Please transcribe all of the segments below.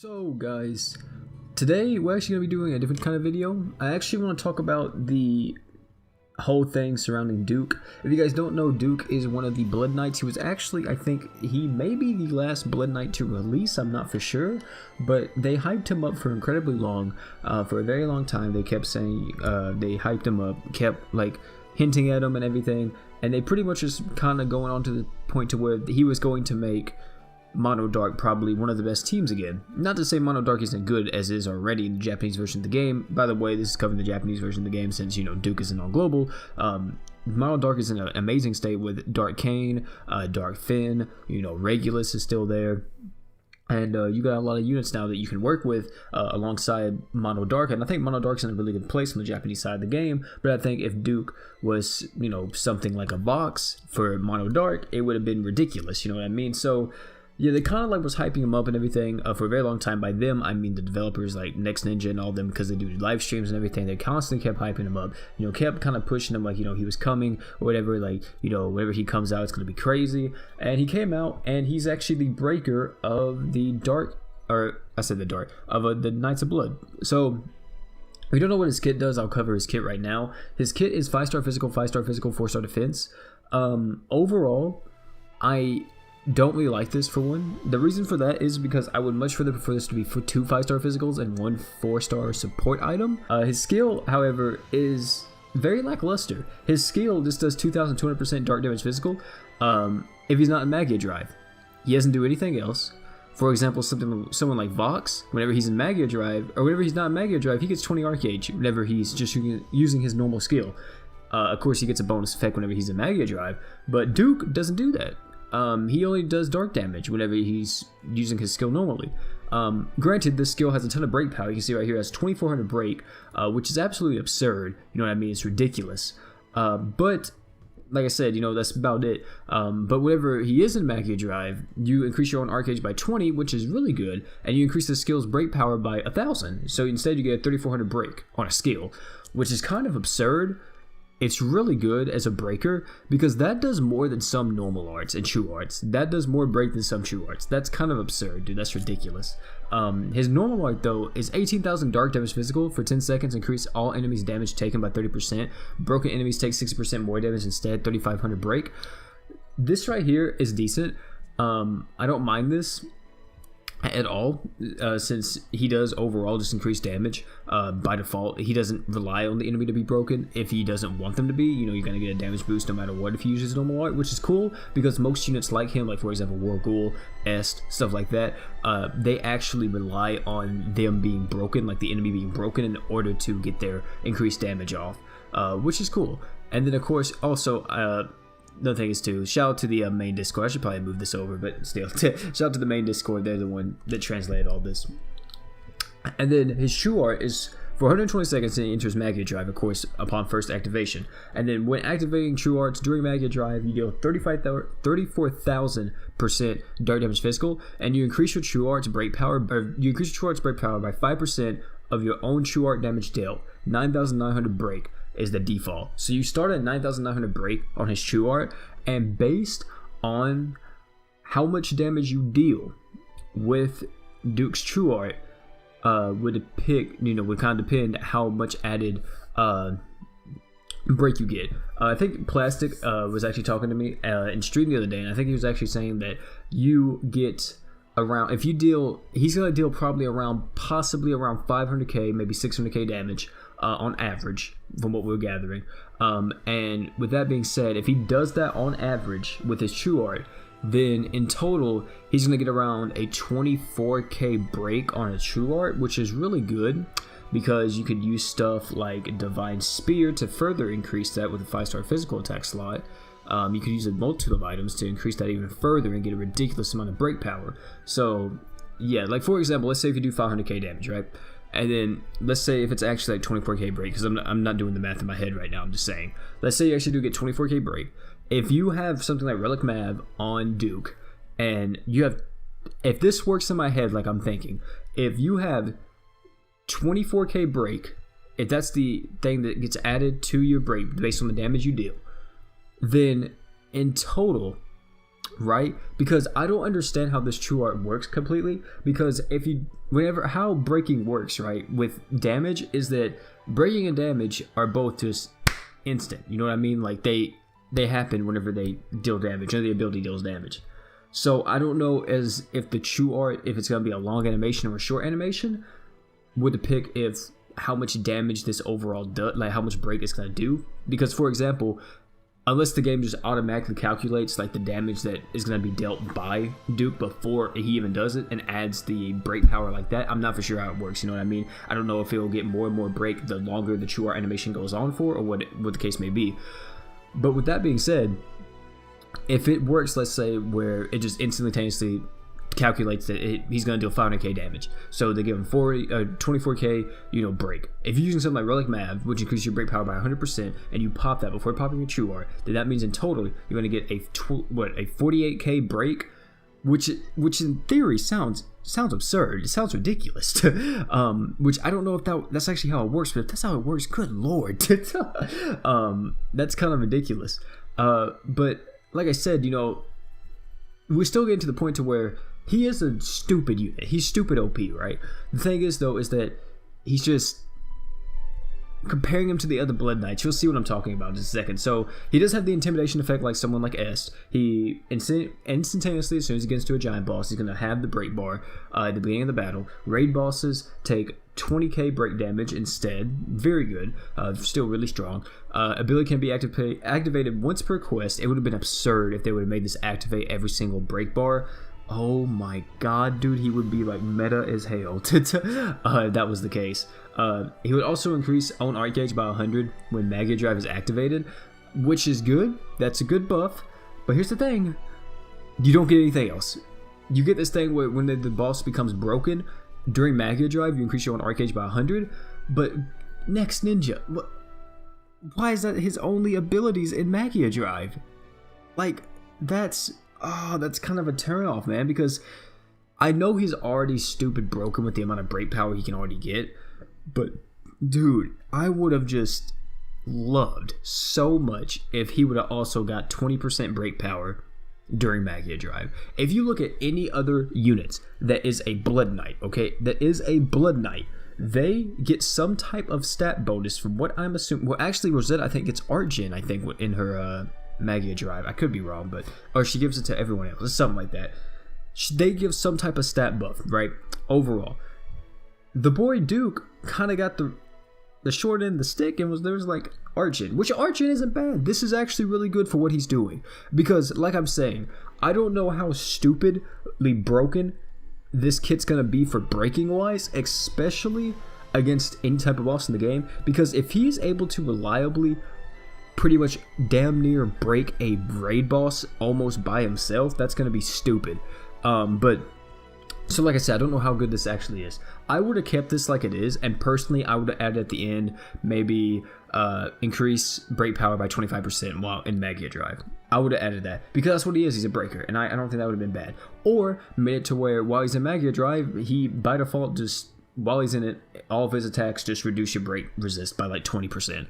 So guys, today we're actually going to be doing a different kind of video. I actually want to talk about the whole thing surrounding Duke. If you guys don't know, Duke is one of the Blood Knights. He was actually, I think he may be the last Blood Knight to release, I'm not for sure, but they hyped him up for incredibly long, for a very long time. They kept saying, they hyped him up, kept like hinting at him and everything, and they pretty much just kind of going on to the point to where he was going to make Mono Dark probably one of the best teams again. Not to say Mono Dark isn't good as is already in the Japanese version of the game. By the way, this is covering the Japanese version of the game since, you know, Duke isn't on global. Mono Dark is in an amazing state with Dark Kain, Dark Finn, you know, Regulus is still there. And you got a lot of units now that you can work with alongside Mono Dark, and I think Mono Dark's in a really good place on the Japanese side of the game. But I think if Duke was, you know, something like a Vox for Mono Dark, it would have been ridiculous. You know what I mean? So yeah, they kind of like was hyping him up and everything for a very long time. By them, I mean the developers like Next Ninja and all them, because they do live streams and everything. They constantly kept hyping him up, you know, kept kind of pushing him like, you know, he was coming or whatever, like, you know, whenever he comes out, it's going to be crazy. And he came out, and he's actually the breaker of the dark, or I said the dark, of the Knights of Blood. So if you don't know what his kit does, I'll cover his kit right now. His kit is 5-star physical, 5-star physical, 4-star defense. Overall, I don't really like this for one. The reason for that is because I would much rather prefer this to be for 2 5-star physicals and 1 4-star support item. His skill, however, is very lackluster. His skill just does 2,200% dark damage physical if he's not in Magia Drive. He doesn't do anything else. For example, someone like Vox, whenever he's in Magia Drive, or whenever he's not in Magia Drive, he gets 20 Arcage whenever he's just using his normal skill. Of course, he gets a bonus effect whenever he's in Magia Drive, but Duke doesn't do that. He only does dark damage whenever he's using his skill normally. Granted, this skill has a ton of break power. You can see right here it has 2400 break, which is absolutely absurd. You know what I mean? It's ridiculous. But like I said, you know, that's about it. But whenever he is in Magia Drive, you increase your own Arcage by 20, which is really good, and you increase the skill's break power by 1000. So instead you get a 3400 break on a skill, which is kind of absurd. It's really good as a breaker because that does more than some normal arts and true arts. That does more break than some true arts. That's kind of absurd, dude. That's ridiculous. His normal art, though, is 18,000 dark damage physical for 10 seconds. Increase all enemies' damage taken by 30%. Broken enemies take 60% more damage instead. 3,500 break. This right here is decent. I don't mind this at all, since he does overall just increase damage by default. He doesn't rely on the enemy to be broken if he doesn't want them to be. You know, you're gonna get a damage boost no matter what if he uses normal art, which is cool because most units like him, like for example Warghoul, Est, stuff like that, they actually rely on them being broken, like the enemy being broken, in order to get their increased damage off, which is cool. And then of course also another thing is too, shout out to the main Discord. I should probably move this over, but still, shout out to the main Discord. They're the one that translated all this. And then his true art is for 120 seconds and he enters Magia Drive, of course, upon first activation. And then when activating true arts during Magia Drive, you deal 34,000% dark damage physical, and you increase your true arts break power, or you increase your true arts break power by 5% of your own true art damage dealt. 9,900 break is the default. So you start at 9,900 break on his true art, and based on how much damage you deal with Duke's true art, would kind of depend how much added break you get. I think Plastic was actually talking to me in stream the other day, and I think he was actually saying that you get around, if you deal, he's gonna deal probably possibly around 500k, maybe 600k damage on average from what we're gathering. And with that being said, if he does that on average with his true art, then in total he's gonna get around a 24k break on a true art, which is really good because you could use stuff like Divine Spear to further increase that with a 5-star physical attack slot. You could use a multitude of items to increase that even further and get a ridiculous amount of break power. So yeah, like for example, let's say if you do 500k damage, right? And then let's say if it's actually like 24k break, because I'm not doing the math in my head right now, I'm just saying. Let's say you actually do get 24k break. If you have something like Relic Mav on Duke, and you have, if this works in my head like I'm thinking, if you have 24k break, if that's the thing that gets added to your break based on the damage you deal, then in total right? Because I don't understand how this true art works completely. Because how breaking works, right, with damage is that breaking and damage are both just instant. You know what I mean? Like they happen whenever they deal damage, or the ability deals damage. So I don't know as if the true art, if it's gonna be a long animation or a short animation, would depict how much damage this overall does, like how much break it's gonna do. Because for example, unless the game just automatically calculates like the damage that is going to be dealt by Duke before he even does it and adds the break power like that, I'm not for sure how it works. You know what I mean? I don't know if it will get more and more break the longer the true art animation goes on for, or what the case may be. But with that being said, if it works, let's say where it just instantaneously calculates that he's going to deal 500k damage, so they give him 24k break. If you're using something like Relic Mav, which increases your break power by 100%, and you pop that before popping your true art, then that means in total you're going to get a 48k break, which in theory sounds absurd. It sounds ridiculous. Which I don't know if that's actually how it works, but if that's how it works, good lord. That's kind of ridiculous. But like I said, we're still getting to the point to where he is a stupid unit. He's stupid OP, right? The thing is, though, is that he's just comparing him to the other Blood Knights. You'll see what I'm talking about in just a second. So he does have the intimidation effect like someone like Est. He instantaneously, as soon as he gets to a giant boss, he's going to have the break bar at the beginning of the battle. Raid bosses take 20k break damage instead. Very good. Still really strong. Ability can be activated once per quest. It would have been absurd if they would have made this activate every single break bar. Oh my god, dude, he would be like meta as hell. That was the case. He would also increase own art gauge by 100 when Magia Drive is activated, which is good. That's a good buff. But here's the thing. You don't get anything else. You get this thing where when the boss becomes broken, during Magia Drive, you increase your own art gauge by 100. But Next Ninja, why is that his only abilities in Magia Drive? Like, that's kind of a turnoff, man, because I know he's already stupid broken with the amount of break power he can already get, but dude, I would have just loved so much if he would have also got 20% break power during Magia Drive. If you look at any other units that is a Blood Knight, okay, they get some type of stat bonus from what I'm assuming. Well, actually, Rosetta, I think, gets art gen, I think, in her Magia Drive. I could be wrong, or she gives it to everyone else. It's something like that. They give some type of stat buff, right? Overall, the boy Duke kind of got the short end of the stick, and there was like art gen, which art gen isn't bad. This is actually really good for what he's doing, because like I'm saying, I don't know how stupidly broken this kit's gonna be for breaking wise, especially against any type of boss in the game, because if he's able to reliably pretty much damn near break a raid boss almost by himself, that's gonna be stupid. But so like I said, I don't know how good this actually is. I would have kept this like it is, and personally I would have added at the end maybe increase break power by 25% while in Magia Drive. I would have added that, because that's what he is. He's a breaker, and I don't think that would have been bad. Or made it to where while he's in Magia Drive, he by default just, while he's in it, all of his attacks just reduce your break resist by like 20%.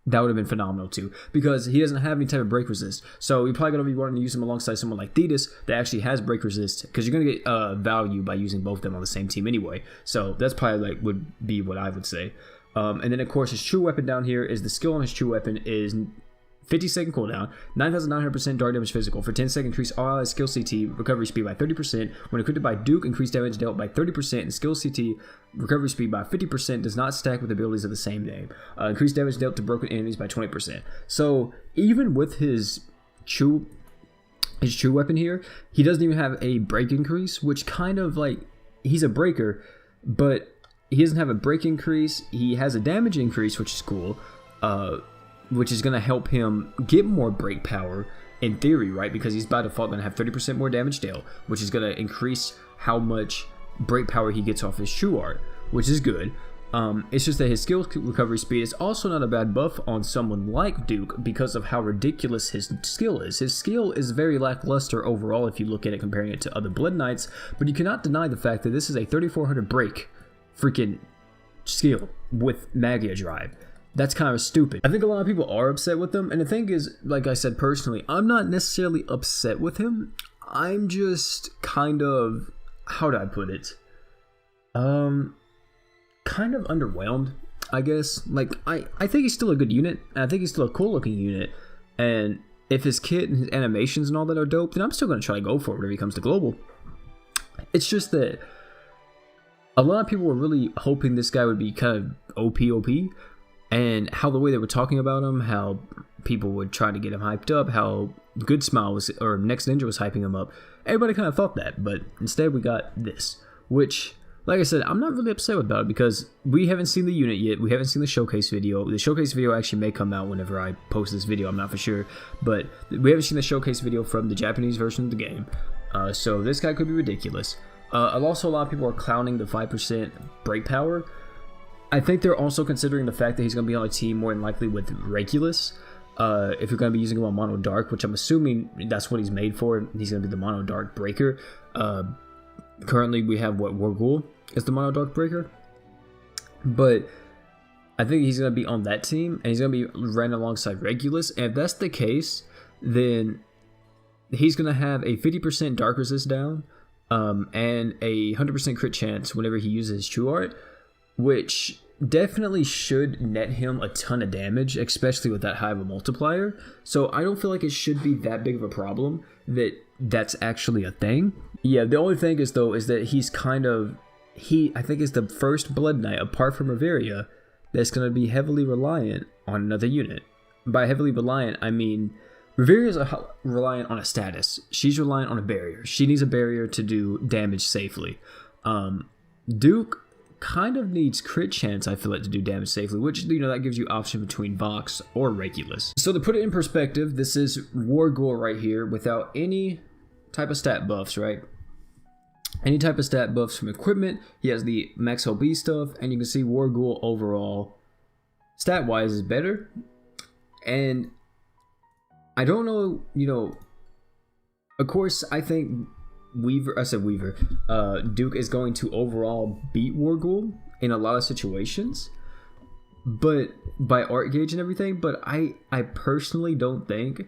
That would have been phenomenal too, because he doesn't have any type of break resist. So you're probably going to be wanting to use him alongside someone like Thetis that actually has break resist, because you're going to get value by using both of them on the same team anyway. So that's probably like would be what I would say. And then of course his true weapon down here is the skill on his true weapon is 50-second cooldown, 9,900% dark damage physical. For 10-second, increase all allies skill CT recovery speed by 30%. When equipped by Duke, increased damage dealt by 30%, and skill CT recovery speed by 50%. Does not stack with abilities of the same name. Increased damage dealt to broken enemies by 20%. So even with his true weapon here, he doesn't even have a break increase, which kind of like, he's a breaker, but he doesn't have a break increase. He has a damage increase, which is cool. Which is going to help him get more break power in theory, right? Because he's by default going to have 30% more damage dealt, which is going to increase how much break power he gets off his true art, which is good. It's just that his skill recovery speed is also not a bad buff on someone like Duke because of how ridiculous his skill is. His skill is very lackluster overall if you look at it comparing it to other Blood Knights, but you cannot deny the fact that this is a 3400 break freaking skill with Magia Drive. That's kind of stupid. I think a lot of people are upset with him, and the thing is, like I said personally, I'm not necessarily upset with him. I'm just kind of, how do I put it? Kind of underwhelmed, I guess. Like, I think he's still a good unit, and I think he's still a cool looking unit, and if his kit and his animations and all that are dope, then I'm still going to try to go for it whenever he comes to global. It's just that a lot of people were really hoping this guy would be kind of OP, and how the way they were talking about him, how people would try to get him hyped up, how Good Smile was, or Next Ninja was hyping him up. Everybody kind of thought that, but instead we got this, which, like I said, I'm not really upset about it because we haven't seen the unit yet. We haven't seen the showcase video. The showcase video actually may come out whenever I post this video. I'm not for sure, but we haven't seen the showcase video from the Japanese version of the game. So this guy could be ridiculous. Also, a lot of people are clowning the 5% break power. I think they're also considering the fact that he's going to be on a team more than likely with Regulus. If you're going to be using him on Mono Dark, which I'm assuming that's what he's made for. He's going to be the Mono Dark Breaker. Currently, we have Wargul is the Mono Dark Breaker. But I think he's going to be on that team, and he's going to be ran alongside Regulus. And if that's the case, then he's going to have a 50% Dark Resist down, and a 100% crit chance whenever he uses his True Art, which definitely should net him a ton of damage, especially with that high of a multiplier. So I don't feel like it should be that big of a problem that that's actually a thing. Yeah, the only thing is though is that he's kind of, I think is the first Blood Knight apart from Reveria that's going to be heavily reliant on another unit. By heavily reliant, I mean Reveria is reliant on a status. She's reliant on a barrier. She needs a barrier to do damage safely. Duke kind of needs crit chance, I feel like, to do damage safely, which, you know, that gives you option between Vox or Regulus. So to put it in perspective, this is Wargul right here without any type of stat buffs, right? Any type of stat buffs from equipment. He has the Max LB stuff, and you can see Wargul overall, stat-wise, is better. And I don't know, you know, of course, I think Duke is going to overall beat Wargul in a lot of situations, but by art gauge and everything, but I personally don't think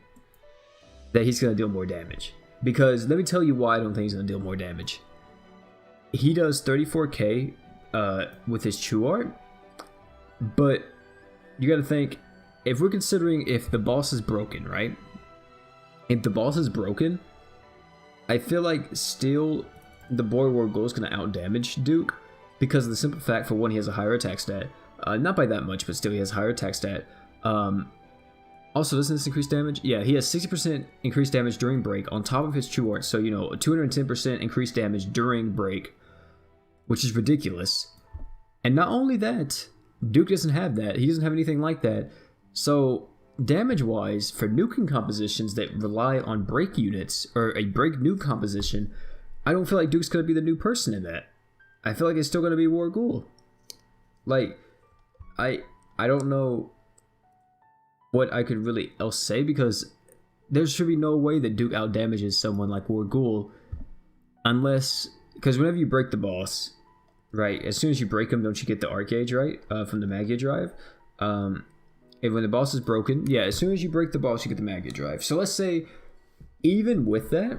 that he's going to deal more damage. Because let me tell you why I don't think he's going to deal more damage. He does 34k with his True Art, but you got to think, if we're considering if the boss is broken, right? If the boss is broken, I feel like still the boy Wargul is going to outdamage Duke because of the simple fact, for one, he has a higher attack stat. Not by that much, but still he has a higher attack stat. Also, doesn't this increase damage? Yeah, he has 60% increased damage during break on top of his True Art. So, you know, a 210% increased damage during break, which is ridiculous. And not only that, Duke doesn't have that. He doesn't have anything like that. So damage-wise, for nuking compositions that rely on break units, or a break nuke composition, I don't feel like Duke's going to be the new person in that. I feel like it's still going to be Wargul. Like, I don't know what I could really else say, because there should be no way that Duke outdamages someone like Wargul, unless, because whenever you break the boss, right, as soon as you break him, don't you get the art gauge, right, from the Magia Drive? And when the boss is broken, yeah, as soon as you break the boss, you get the Magia Drive. So let's say, even with that,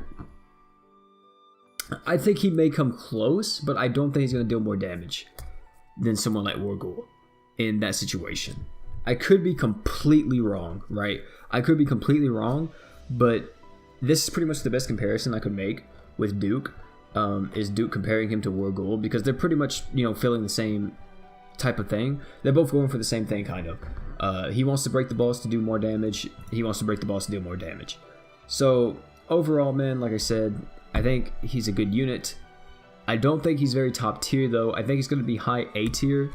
I think he may come close, but I don't think he's going to deal more damage than someone like Wargul in that situation. I could be completely wrong, right? I could be completely wrong, but this is pretty much the best comparison I could make with Duke, is Duke comparing him to Wargul, because they're pretty much, you know, feeling the same type of thing. They're both going for the same thing, kind of. He wants to break the boss to do more damage. He wants to break the boss to deal more damage. So overall, man, like I said, I think he's a good unit. I don't think he's very top tier, though. I think he's going to be high A tier,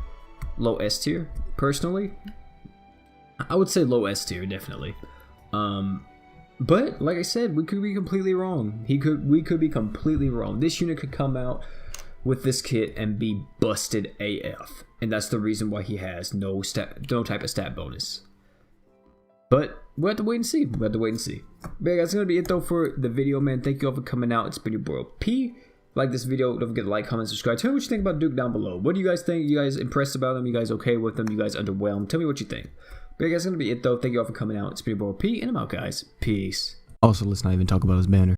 low S tier, personally. I would say low S tier, definitely. But like I said, we could be completely wrong. We could be completely wrong. This unit could come out with this kit and be busted AF, and that's the reason why he has no type of stat bonus. But we'll have to wait and see. But yeah, that's gonna be it though for the video, man. Thank you all for coming out. It's been your boy P. like this video. Don't forget to like, comment, subscribe. Tell me what you think about Duke down below. What do you guys think? You guys impressed about him? You guys okay with him? You guys underwhelmed? Tell me what you think. But yeah, guys, that's gonna be it though. Thank you all for coming out. It's been your boy P, and I'm out, guys. Peace. Also, let's not even talk about his banner.